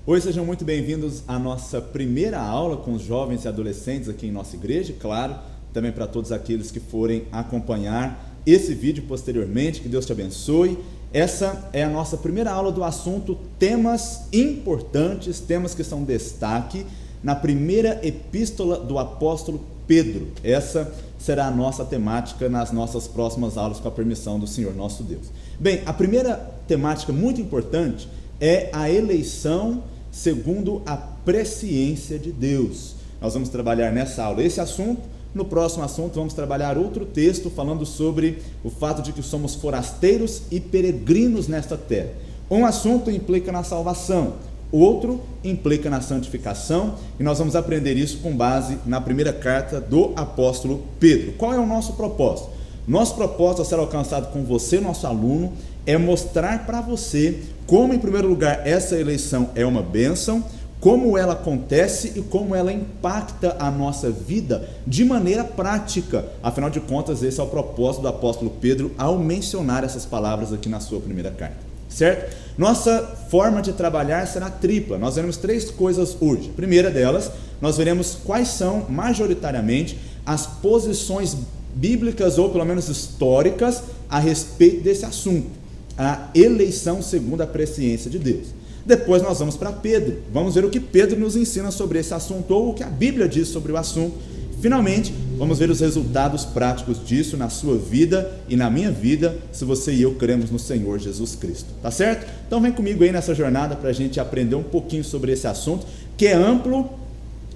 Oi, sejam muito bem-vindos à nossa primeira aula com os jovens e adolescentes aqui em nossa igreja, claro, também para todos aqueles que forem acompanhar esse vídeo posteriormente, que Deus te abençoe. Essa é a nossa primeira aula do assunto temas importantes, temas que são destaque na primeira epístola do apóstolo Pedro. Essa será a nossa temática nas nossas próximas aulas, com a permissão do Senhor nosso Deus. Bem, a primeira temática muito importante é a eleição segundo a presciência de Deus. Nós vamos trabalhar nessa aula esse assunto. No próximo assunto vamos trabalhar outro texto falando sobre o fato de que somos forasteiros e peregrinos nesta terra. Um assunto implica na salvação, outro implica na santificação, e nós vamos aprender isso com base na primeira carta do apóstolo Pedro. Qual é o nosso propósito? Nosso propósito a ser alcançado com você, nosso aluno, é mostrar para você como, em primeiro lugar, essa eleição é uma bênção, como ela acontece e como ela impacta a nossa vida de maneira prática. Afinal de contas, esse é o propósito do apóstolo Pedro ao mencionar essas palavras aqui na sua primeira carta, certo? Nossa forma de trabalhar será tripla. Nós veremos três coisas hoje. A primeira delas, nós veremos quais são, majoritariamente, as posições bíblicas ou pelo menos históricas a respeito desse assunto, a eleição segundo a presciência de Deus. Depois nós vamos para Pedro, vamos ver o que Pedro nos ensina sobre esse assunto, ou o que a Bíblia diz sobre o assunto. Finalmente, vamos ver os resultados práticos disso na sua vida e na minha vida, se você e eu cremos no Senhor Jesus Cristo, tá certo? Então vem comigo aí nessa jornada para a gente aprender um pouquinho sobre esse assunto, que é amplo,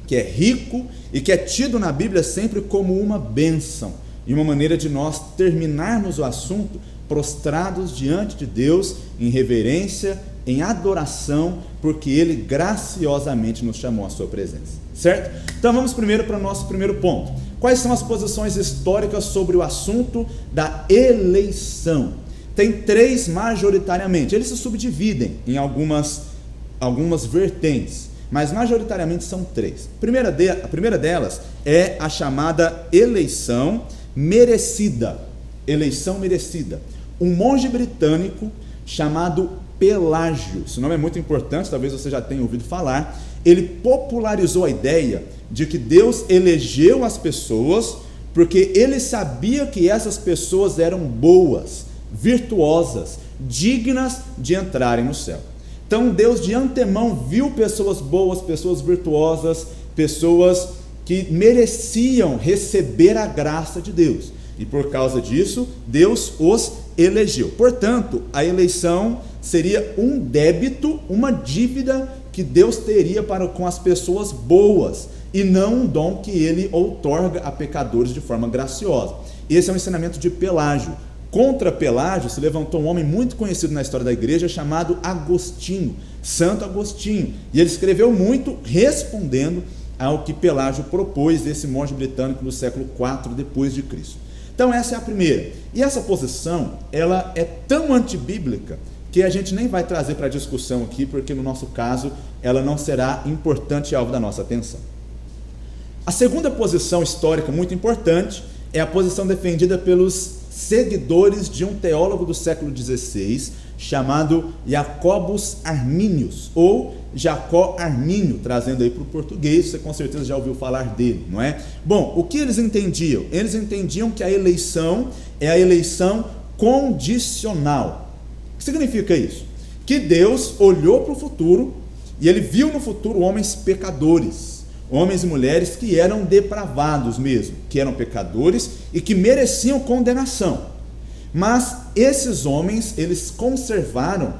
que é rico e que é tido na Bíblia sempre como uma bênção, e uma maneira de nós terminarmos o assunto prostrados diante de Deus, em reverência, em adoração, porque Ele graciosamente nos chamou à sua presença, certo? Então vamos primeiro para o nosso primeiro ponto. Quais são as posições históricas sobre o assunto da eleição? Tem três majoritariamente, eles se subdividem em algumas vertentes, mas majoritariamente são três. A primeira delas é a chamada eleição merecida. Eleição merecida. Um monge britânico chamado Pelágio, esse nome é muito importante, talvez você já tenha ouvido falar. Ele popularizou a ideia de que Deus elegeu as pessoas porque ele sabia que essas pessoas eram boas, virtuosas, dignas de entrarem no céu. Então Deus de antemão viu pessoas boas, pessoas virtuosas, pessoas que mereciam receber a graça de Deus, e por causa disso Deus os elegeu. Portanto, a eleição seria um débito, uma dívida que Deus teria para com as pessoas boas, e não um dom que Ele outorga a pecadores de forma graciosa. Esse é o ensinamento de Pelágio. Contra Pelágio se levantou um homem muito conhecido na história da igreja chamado Agostinho, Santo Agostinho, e ele escreveu muito respondendo ao que Pelágio propôs desse monge britânico do século IV depois de Cristo. Então essa é a primeira, e essa posição ela é tão antibíblica que a gente nem vai trazer para discussão aqui, porque no nosso caso ela não será importante e alvo da nossa atenção. A segunda posição histórica muito importante é a posição defendida pelos seguidores de um teólogo do século XVI chamado Jacobus Arminius, ou Jacó Armínio, trazendo aí para o português, você com certeza já ouviu falar dele, não é? Bom, o que eles entendiam? Eles entendiam que a eleição é a eleição condicional. O que significa isso? Que Deus olhou para o futuro e Ele viu no futuro homens pecadores, homens e mulheres que eram depravados mesmo, que eram pecadores e que mereciam condenação. Mas esses homens, eles conservaram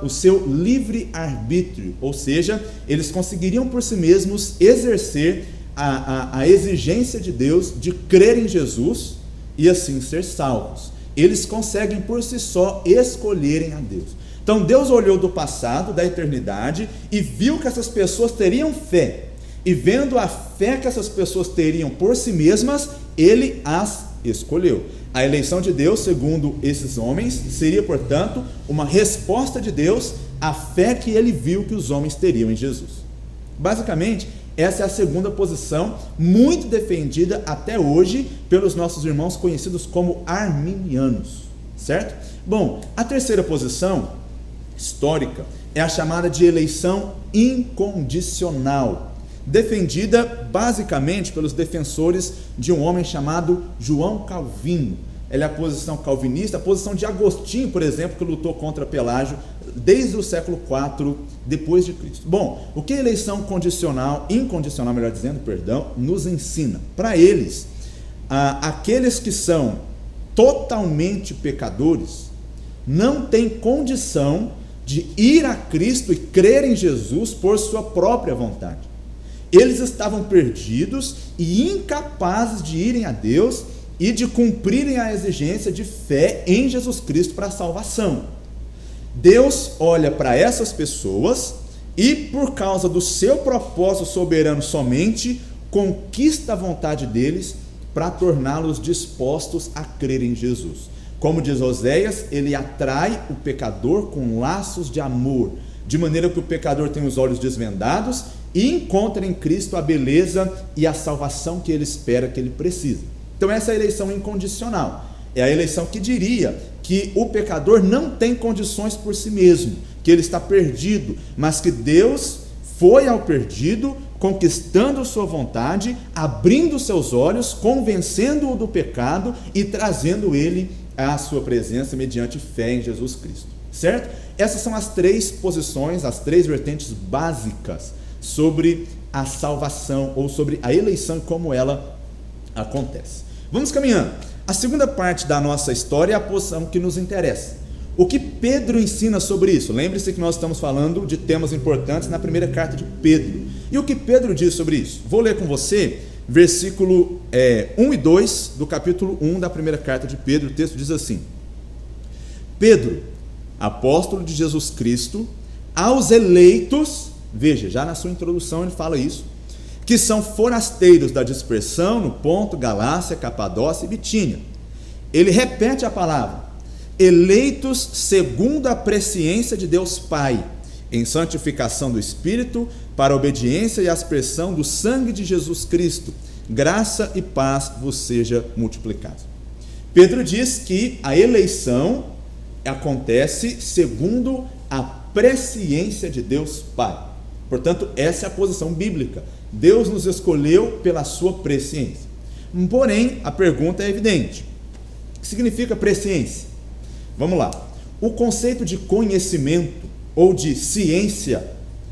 o seu livre-arbítrio, ou seja, eles conseguiriam por si mesmos exercer a exigência de Deus de crer em Jesus e assim ser salvos. Eles conseguem por si só escolherem a Deus. Então Deus olhou do passado, da eternidade, e viu que essas pessoas teriam fé, e vendo a fé que essas pessoas teriam por si mesmas, Ele as escolheu. A eleição de Deus, segundo esses homens, seria, portanto, uma resposta de Deus à fé que Ele viu que os homens teriam em Jesus. Basicamente, essa é a segunda posição, muito defendida até hoje pelos nossos irmãos conhecidos como arminianos, certo? Bom, a terceira posição histórica é a chamada de eleição incondicional, defendida basicamente pelos defensores de um homem chamado João Calvino. Ela é a posição calvinista, a posição de Agostinho, por exemplo, que lutou contra Pelágio desde o século IV depois de Cristo. Bom, o que a eleição incondicional, melhor dizendo, nos ensina? Para eles, aqueles que são totalmente pecadores não têm condição de ir a Cristo e crer em Jesus por sua própria vontade. Eles estavam perdidos e incapazes de irem a Deus e de cumprirem a exigência de fé em Jesus Cristo para a salvação. Deus olha para essas pessoas e, por causa do seu propósito soberano somente, conquista a vontade deles para torná-los dispostos a crer em Jesus. Como diz Oséias, ele atrai o pecador com laços de amor, de maneira que o pecador tem os olhos desvendados e encontra em Cristo a beleza e a salvação que ele espera, que ele precisa. Então essa é a eleição incondicional. É a eleição que diria que o pecador não tem condições por si mesmo, que ele está perdido, mas que Deus foi ao perdido, conquistando sua vontade, abrindo seus olhos, convencendo-o do pecado e trazendo ele à sua presença mediante fé em Jesus Cristo. Certo? Essas são as três posições, as três vertentes básicas sobre a salvação ou sobre a eleição e como ela acontece. Vamos caminhando. A segunda parte da nossa história é a posição que nos interessa. O que Pedro ensina sobre isso? Lembre-se que nós estamos falando de temas importantes na primeira carta de Pedro. E o que Pedro diz sobre isso? Vou ler com você versículo 1 e 2 do capítulo 1 da primeira carta de Pedro. O texto diz assim: Pedro, apóstolo de Jesus Cristo, aos eleitos, veja, já na sua introdução ele fala isso, que são forasteiros da dispersão no Ponto, Galácia, Capadócia e Bitínia. Ele repete a palavra: eleitos segundo a presciência de Deus Pai, em santificação do Espírito, para a obediência e aspersão do sangue de Jesus Cristo, graça e paz vos seja multiplicado. Pedro diz que a eleição acontece segundo a presciência de Deus Pai. Portanto, essa é a posição bíblica. Deus nos escolheu pela sua presciência. Porém, a pergunta é evidente: o que significa presciência? Vamos lá. O conceito de conhecimento ou de ciência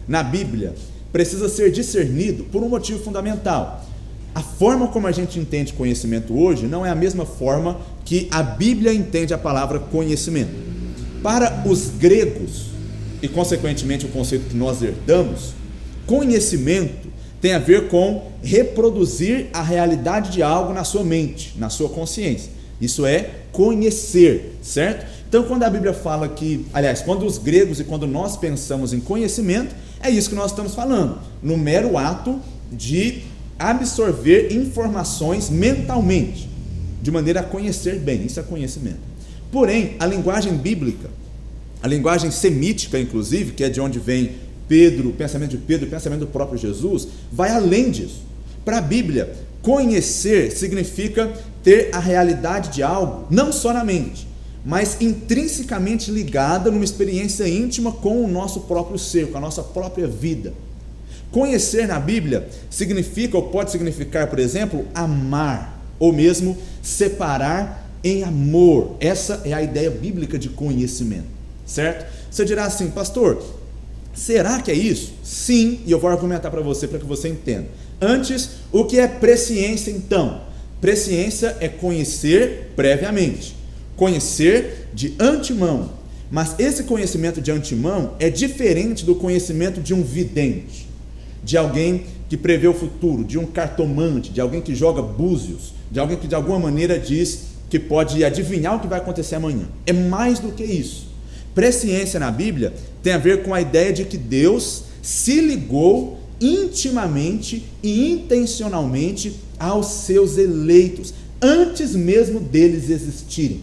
na Bíblia precisa ser discernido por um motivo fundamental. A forma como a gente entende conhecimento hoje não é a mesma forma que a Bíblia entende a palavra conhecimento. Para os gregos, e consequentemente o conceito que nós herdamos, conhecimento tem a ver com reproduzir a realidade de algo na sua mente, na sua consciência. Isso é conhecer, certo? Então, quando a Bíblia fala que, aliás, quando os gregos e quando nós pensamos em conhecimento, é isso que nós estamos falando, no mero ato de absorver informações mentalmente, de maneira a conhecer bem. Isso é conhecimento. Porém, a linguagem bíblica, a linguagem semítica, inclusive, que é de onde vem Pedro, o pensamento de Pedro, o pensamento do próprio Jesus, vai além disso. Para a Bíblia, conhecer significa ter a realidade de algo, não só na mente, mas intrinsecamente ligada numa experiência íntima com o nosso próprio ser, com a nossa própria vida. Conhecer na Bíblia significa, ou pode significar, por exemplo, amar, ou mesmo separar em amor. Essa é a ideia bíblica de conhecimento, certo? Você dirá assim: pastor, será que é isso? Sim, e eu vou argumentar para você, para que você entenda. Antes, o que é presciência então? Presciência é conhecer previamente, conhecer de antemão. Mas esse conhecimento de antemão é diferente do conhecimento de um vidente, de alguém que prevê o futuro, de um cartomante, de alguém que joga búzios, de alguém que de alguma maneira diz que pode adivinhar o que vai acontecer amanhã. É mais do que isso. Presciência na Bíblia tem a ver com a ideia de que Deus se ligou intimamente e intencionalmente aos seus eleitos, antes mesmo deles existirem.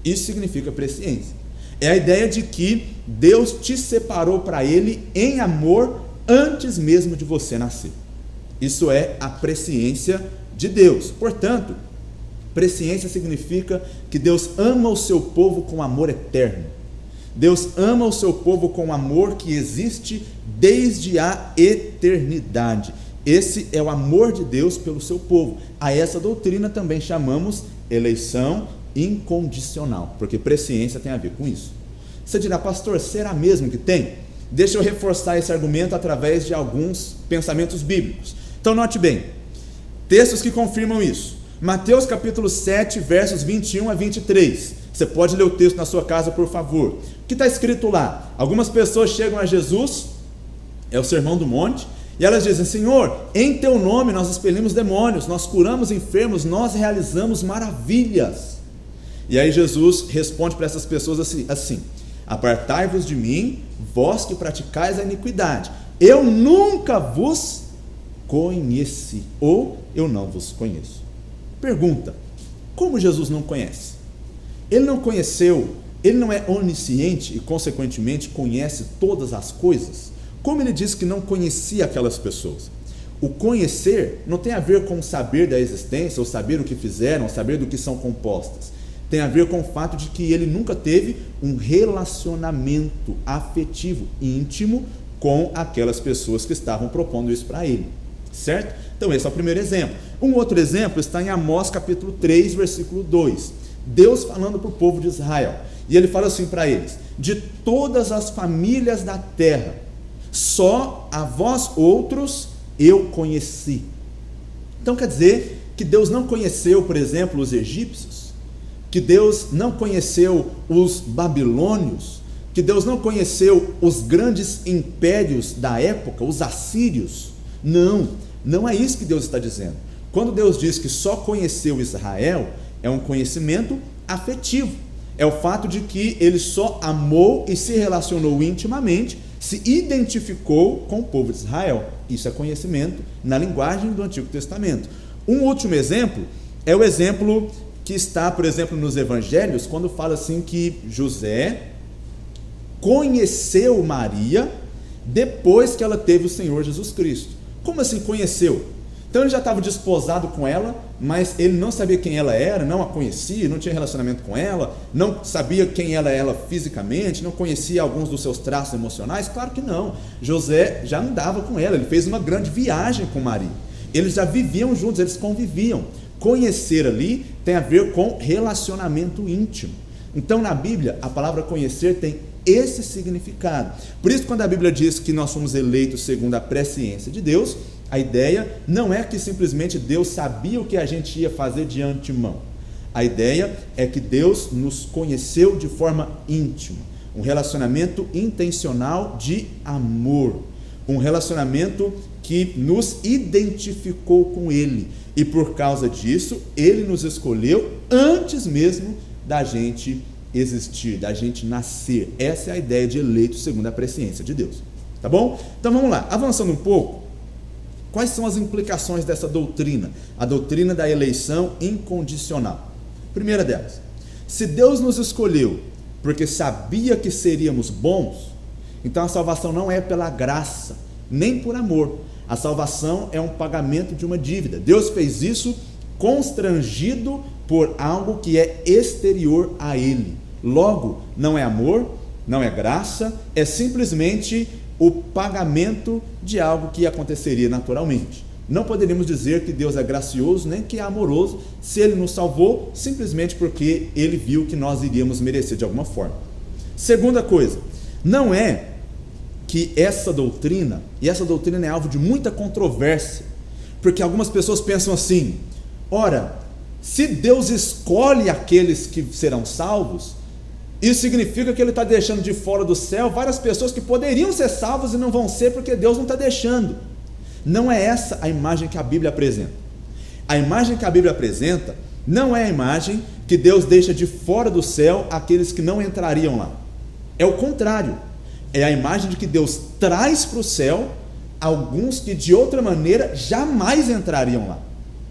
Isso significa presciência. É a ideia de que Deus te separou para Ele em amor antes mesmo de você nascer. Isso é a presciência de Deus. Portanto, presciência significa que Deus ama o seu povo com amor eterno. Deus ama o seu povo com amor que existe desde a eternidade. Esse é o amor de Deus pelo seu povo. A essa doutrina também chamamos eleição incondicional, porque presciência tem a ver com isso. Você dirá, pastor, será mesmo que tem? Deixa eu reforçar esse argumento através de alguns pensamentos bíblicos. Então note bem, textos que confirmam isso. Mateus capítulo 7, versos 21 a 23. Você pode ler o texto na sua casa, por favor. O que está escrito lá? Algumas pessoas chegam a Jesus, é o Sermão do Monte, e elas dizem, Senhor, em teu nome nós expelimos demônios, nós curamos enfermos, nós realizamos maravilhas. E aí Jesus responde para essas pessoas assim: apartai-vos de mim, vós que praticais a iniquidade, eu nunca vos conheci, ou eu não vos conheço. Pergunta, como Jesus não conhece? Ele não conheceu, ele não é onisciente e consequentemente conhece todas as coisas? Como ele disse que não conhecia aquelas pessoas? O conhecer não tem a ver com saber da existência, ou saber o que fizeram, ou saber do que são compostas. Tem a ver com o fato de que ele nunca teve um relacionamento afetivo, íntimo, com aquelas pessoas que estavam propondo isso para ele. Certo? Então esse é o primeiro exemplo. Um outro exemplo está em Amós capítulo 3, versículo 2. Deus falando para o povo de Israel. E ele fala assim para eles: de todas as famílias da terra, só a vós outros eu conheci. Então quer dizer que Deus não conheceu, por exemplo, os egípcios, que Deus não conheceu os babilônios, que Deus não conheceu os grandes impérios da época, os assírios. Não, não é isso que Deus está dizendo. Quando Deus diz que só conheceu Israel, é um conhecimento afetivo. É o fato de que ele só amou e se relacionou intimamente, se identificou com o povo de Israel. Isso é conhecimento na linguagem do Antigo Testamento. Um último exemplo é o exemplo que está, por exemplo, nos evangelhos, quando fala assim que José conheceu Maria depois que ela teve o Senhor Jesus Cristo. Como assim conheceu? Então ele já estava desposado com ela, mas ele não sabia quem ela era, não a conhecia, não tinha relacionamento com ela, não sabia quem ela era fisicamente, não conhecia alguns dos seus traços emocionais? Claro que não. José já andava com ela, ele fez uma grande viagem com Maria. Eles já viviam juntos, eles conviviam. Conhecer ali tem a ver com relacionamento íntimo. Então na Bíblia a palavra conhecer tem esse significado. Por isso, quando a Bíblia diz que nós somos eleitos segundo a presciência de Deus, a ideia não é que simplesmente Deus sabia o que a gente ia fazer de antemão. A ideia é que Deus nos conheceu de forma íntima, um relacionamento intencional de amor, um relacionamento que nos identificou com Ele, e por causa disso Ele nos escolheu antes mesmo da gente existir, da gente nascer. Essa é a ideia de eleito segundo a presciência de Deus. Tá bom? Então vamos lá, avançando um pouco. Quais são as implicações dessa doutrina? A doutrina da eleição incondicional. Primeira delas, se Deus nos escolheu porque sabia que seríamos bons, então a salvação não é pela graça, nem por amor. A salvação é um pagamento de uma dívida. Deus fez isso constrangido por algo que é exterior a Ele. Logo, não é amor, não é graça, é simplesmente o pagamento de algo que aconteceria naturalmente. Não poderíamos dizer que Deus é gracioso, nem que é amoroso, se Ele nos salvou simplesmente porque Ele viu que nós iríamos merecer de alguma forma. Segunda coisa, não é que essa doutrina, e essa doutrina é alvo de muita controvérsia, porque algumas pessoas pensam assim: ora, se Deus escolhe aqueles que serão salvos, isso significa que Ele está deixando de fora do céu várias pessoas que poderiam ser salvas e não vão ser porque Deus não está deixando. Não é essa a imagem que a Bíblia apresenta. A imagem que a Bíblia apresenta não é a imagem que Deus deixa de fora do céu aqueles que não entrariam lá. É o contrário. É a imagem de que Deus traz para o céu alguns que de outra maneira jamais entrariam lá.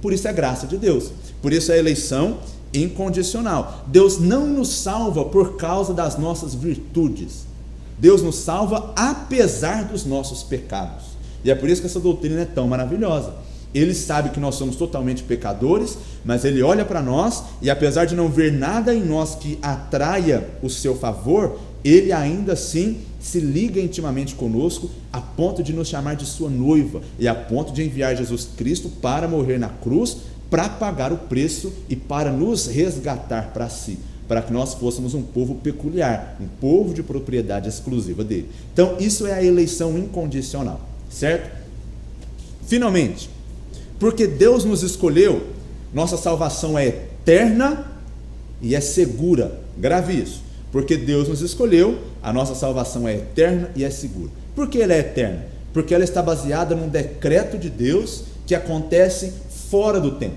Por isso é graça de Deus. Por isso é a eleição incondicional. Deus não nos salva por causa das nossas virtudes. Deus nos salva apesar dos nossos pecados. E é por isso que essa doutrina é tão maravilhosa. Ele sabe que nós somos totalmente pecadores, mas Ele olha para nós e apesar de não ver nada em nós que atraia o seu favor, ele ainda assim se liga intimamente conosco, a ponto de nos chamar de sua noiva, e a ponto de enviar Jesus Cristo para morrer na cruz, para pagar o preço e para nos resgatar para si, para que nós fôssemos um povo peculiar, um povo de propriedade exclusiva dele. Então, isso é a eleição incondicional, certo? Finalmente, porque Deus nos escolheu, nossa salvação é eterna e é segura. Grave isso. Porque Deus nos escolheu, a nossa salvação é eterna e é segura. Por que ela é eterna? Porque ela está baseada num decreto de Deus que acontece fora do tempo.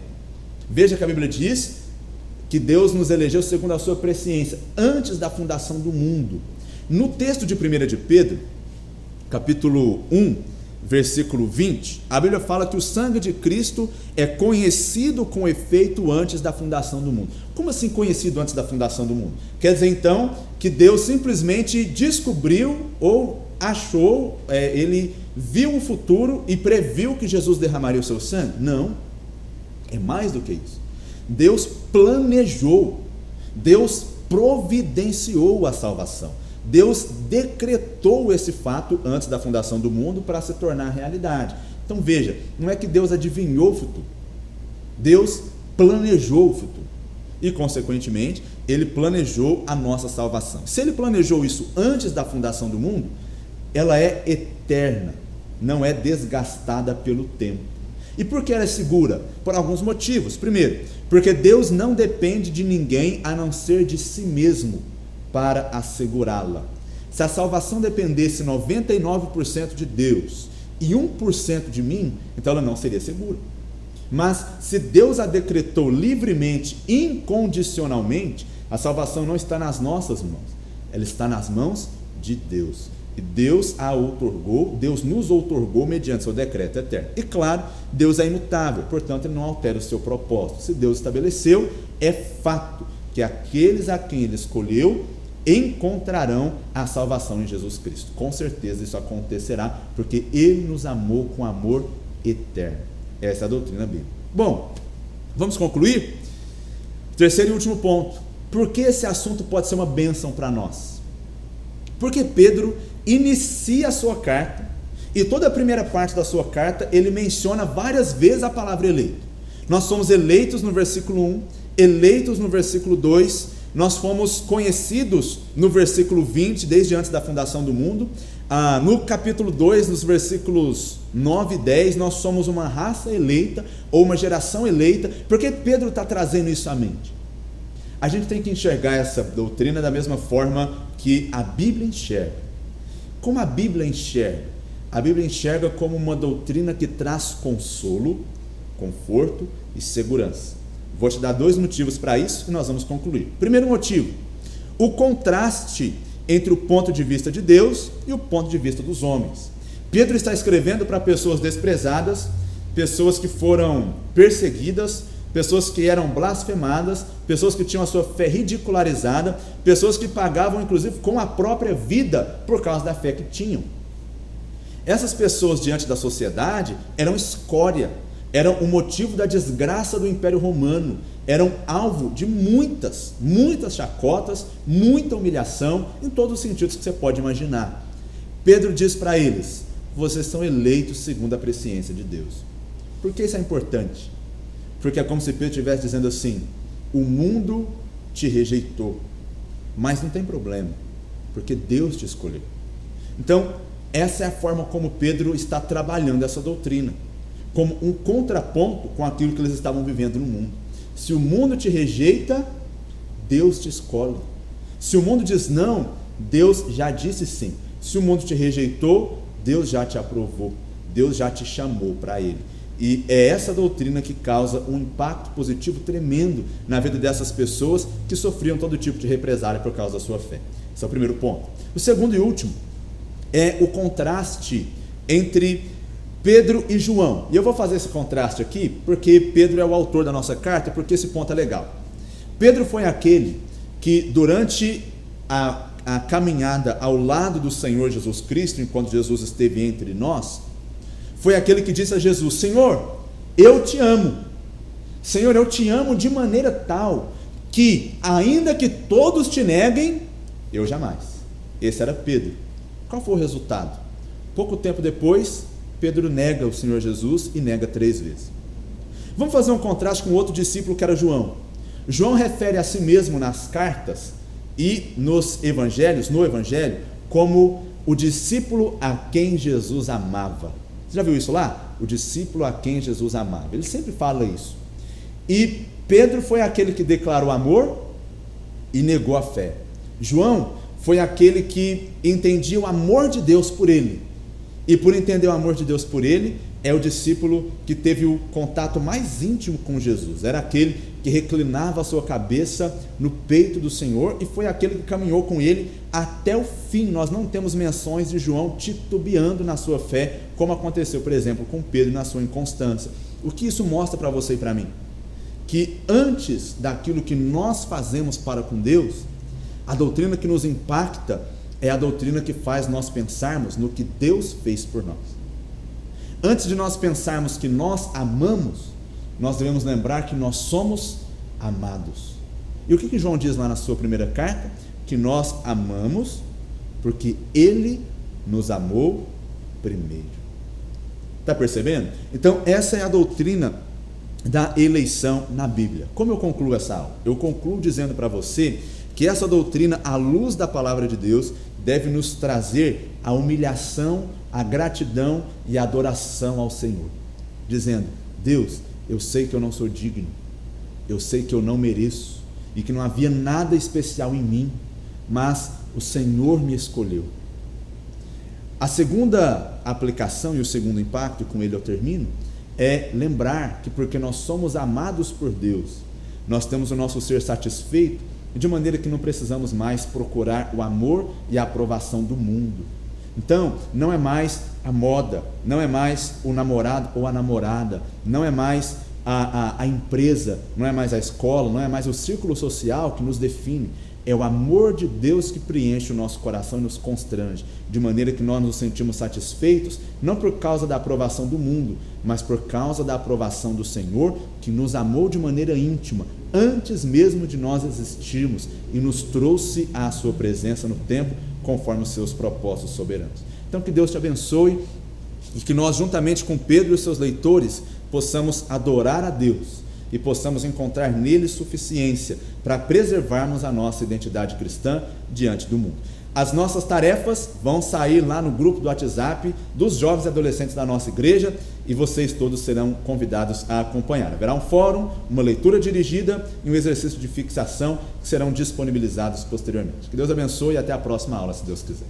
Veja que a Bíblia diz que Deus nos elegeu segundo a sua presciência, antes da fundação do mundo. No texto de 1 de Pedro, capítulo 1, versículo 20, a Bíblia fala que o sangue de Cristo é conhecido com efeito antes da fundação do mundo. Como assim conhecido antes da fundação do mundo? Quer dizer então que Deus simplesmente descobriu ou achou, ele viu o futuro e previu que Jesus derramaria o seu sangue? Não, é mais do que isso. Deus planejou, Deus providenciou a salvação. Deus decretou esse fato antes da fundação do mundo para se tornar realidade. Então veja, não é que Deus adivinhou o futuro, Deus planejou o futuro e consequentemente Ele planejou a nossa salvação. Se Ele planejou isso antes da fundação do mundo, ela é eterna, não é desgastada pelo tempo. E por que ela é segura? Por alguns motivos. Primeiro, porque Deus não depende de ninguém a não ser de si mesmo para assegurá-la. Se a salvação dependesse 99% de Deus e 1% de mim, então ela não seria segura. Mas se Deus a decretou livremente, incondicionalmente, a salvação não está nas nossas mãos, ela está nas mãos de Deus. E Deus a outorgou, Deus nos outorgou mediante seu decreto eterno. E claro, Deus é imutável, portanto ele não altera o seu propósito. Se Deus estabeleceu, é fato que aqueles a quem Ele escolheu encontrarão a salvação em Jesus Cristo. Com certeza isso acontecerá, porque Ele nos amou com amor eterno. Essa é a doutrina bíblica. Bom, vamos concluir? Terceiro e último ponto. Por que esse assunto pode ser uma bênção para nós? Porque Pedro inicia a sua carta, e toda a primeira parte da sua carta, ele menciona várias vezes a palavra eleito. Nós somos eleitos no versículo 1, eleitos no versículo 2, nós fomos conhecidos no versículo 20, desde antes da fundação do mundo. No capítulo 2, nos versículos 9 e 10, nós somos uma raça eleita, ou uma geração eleita. Por que Pedro está trazendo isso à mente? A gente tem que enxergar essa doutrina da mesma forma que a Bíblia enxerga. Como a Bíblia enxerga? A Bíblia enxerga como uma doutrina que traz consolo, conforto e segurança. Vou te dar 2 motivos para isso e nós vamos concluir. Primeiro motivo, o contraste entre o ponto de vista de Deus e o ponto de vista dos homens. Pedro está escrevendo para pessoas desprezadas, pessoas que foram perseguidas, pessoas que eram blasfemadas, pessoas que tinham a sua fé ridicularizada, pessoas que pagavam inclusive com a própria vida por causa da fé que tinham. Essas pessoas diante da sociedade eram escória, eram o motivo da desgraça do Império Romano, eram alvo de muitas chacotas, muita humilhação, em todos os sentidos que você pode imaginar. Pedro diz para eles: vocês são eleitos segundo a presciência de Deus. Por que isso é importante? Porque é como se Pedro estivesse dizendo assim: o mundo te rejeitou, mas não tem problema, porque Deus te escolheu. Então, essa é a forma como Pedro está trabalhando essa doutrina, como um contraponto com aquilo que eles estavam vivendo no mundo. Se o mundo te rejeita, Deus te escolhe. Se o mundo diz não, Deus já disse sim. Se o mundo te rejeitou, Deus já te aprovou, Deus já te chamou para Ele. E é essa doutrina que causa um impacto positivo tremendo na vida dessas pessoas que sofriam todo tipo de represália por causa da sua fé. Esse é o primeiro ponto. O segundo e último é o contraste entre Pedro e João. E eu vou fazer esse contraste aqui porque Pedro é o autor da nossa carta, porque esse ponto é legal. Pedro foi aquele que durante a caminhada ao lado do Senhor Jesus Cristo, enquanto Jesus esteve entre nós, foi aquele que disse a Jesus: Senhor, eu te amo. Senhor, eu te amo de maneira tal que, ainda que todos te neguem, eu jamais. Esse era Pedro. Qual foi o resultado? Pouco tempo depois, Pedro nega o Senhor Jesus e nega 3 vezes. Vamos fazer um contraste com outro discípulo que era João. João refere a si mesmo nas cartas e nos evangelhos, no evangelho, como o discípulo a quem Jesus amava. Você já viu isso lá? O discípulo a quem Jesus amava. Ele sempre fala isso. E Pedro foi aquele que declarou amor e negou a fé. João foi aquele que entendia o amor de Deus por ele. E por entender o amor de Deus por ele, é o discípulo que teve o contato mais íntimo com Jesus. Era aquele que reclinava a sua cabeça no peito do Senhor e foi aquele que caminhou com ele até o fim. Nós não temos menções de João titubeando na sua fé, como aconteceu, por exemplo, com Pedro na sua inconstância. O que isso mostra para você e para mim? Que antes daquilo que nós fazemos para com Deus, a doutrina que nos impacta é a doutrina que faz nós pensarmos no que Deus fez por nós. Antes de nós pensarmos que nós amamos, nós devemos lembrar que nós somos amados. E o que João diz lá na sua primeira carta? Que nós amamos porque Ele nos amou primeiro. Está percebendo? Então essa é a doutrina da eleição na Bíblia. Como eu concluo essa aula? Eu concluo dizendo para você que essa doutrina, à luz da palavra de Deus, deve nos trazer a humilhação, a gratidão e a adoração ao Senhor, dizendo: Deus, eu sei que eu não sou digno, eu sei que eu não mereço e que não havia nada especial em mim, mas o Senhor me escolheu. A segunda aplicação e o segundo impacto, com ele eu termino, é lembrar que porque nós somos amados por Deus, nós temos o nosso ser satisfeito, de maneira que não precisamos mais procurar o amor e a aprovação do mundo. Então, não é mais a moda, não é mais o namorado ou a namorada, não é mais a empresa, não é mais a escola, não é mais o círculo social que nos define. É o amor de Deus que preenche o nosso coração e nos constrange, de maneira que nós nos sentimos satisfeitos, não por causa da aprovação do mundo, mas por causa da aprovação do Senhor, que nos amou de maneira íntima, antes mesmo de nós existirmos, e nos trouxe à sua presença no tempo, conforme os seus propósitos soberanos. Então que Deus te abençoe, e que nós, juntamente com Pedro e os seus leitores, possamos adorar a Deus, e possamos encontrar nele suficiência para preservarmos a nossa identidade cristã diante do mundo. As nossas tarefas vão sair lá no grupo do WhatsApp dos jovens e adolescentes da nossa igreja, e vocês todos serão convidados a acompanhar. Haverá um fórum, uma leitura dirigida e um exercício de fixação que serão disponibilizados posteriormente. Que Deus abençoe e até a próxima aula, se Deus quiser.